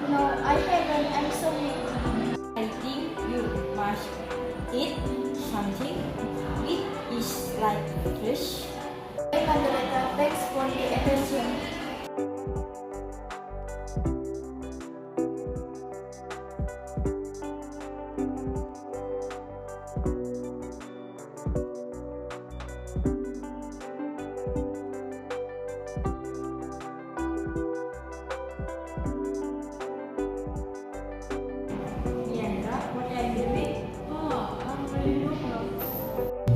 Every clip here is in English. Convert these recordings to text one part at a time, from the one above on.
No, I haven't. I'm so weak. I think you must eat something. It is like fish. Hey, Margaretha, thanks for the attention.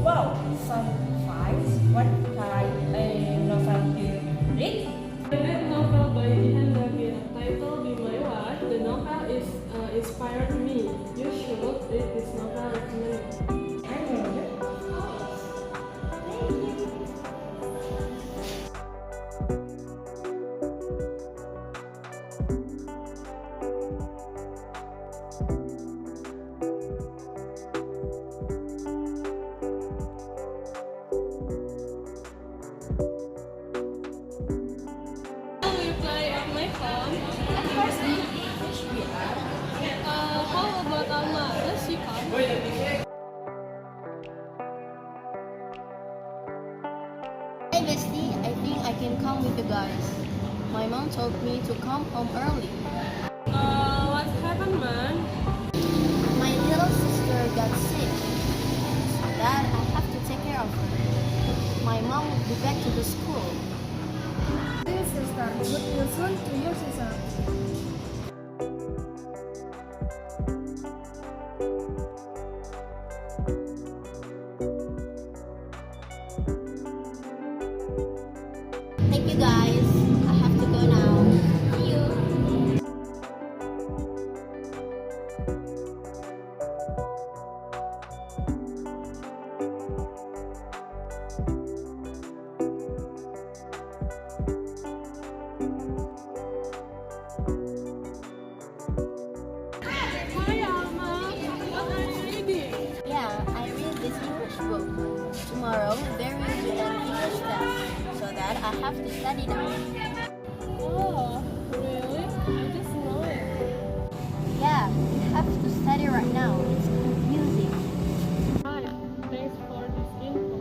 Wow, some files. What kind of novel do you read? I read novel by Ekadiani titled Be My Wife. The novel is inspired me. You should read this novel recommended. I know it. Will you play at my home? Of course, we are. How about Alma? Does she come? Hey bestie, I think I can come with you guys. My mom told me to come home early. What happened, man? My little sister got sick. Dad, I have to take care of her. My mom will be back to the school. Dear sister, good news soon to your sister. Thank you guys. I have to go now. See you. Hi, Alma. What are you reading? Yeah, I read this English book. Tomorrow there will be an English test, so that I have to study now. Oh, really? I just know it. Yeah, you have to study right now. It's confusing. Hi, thanks for this info.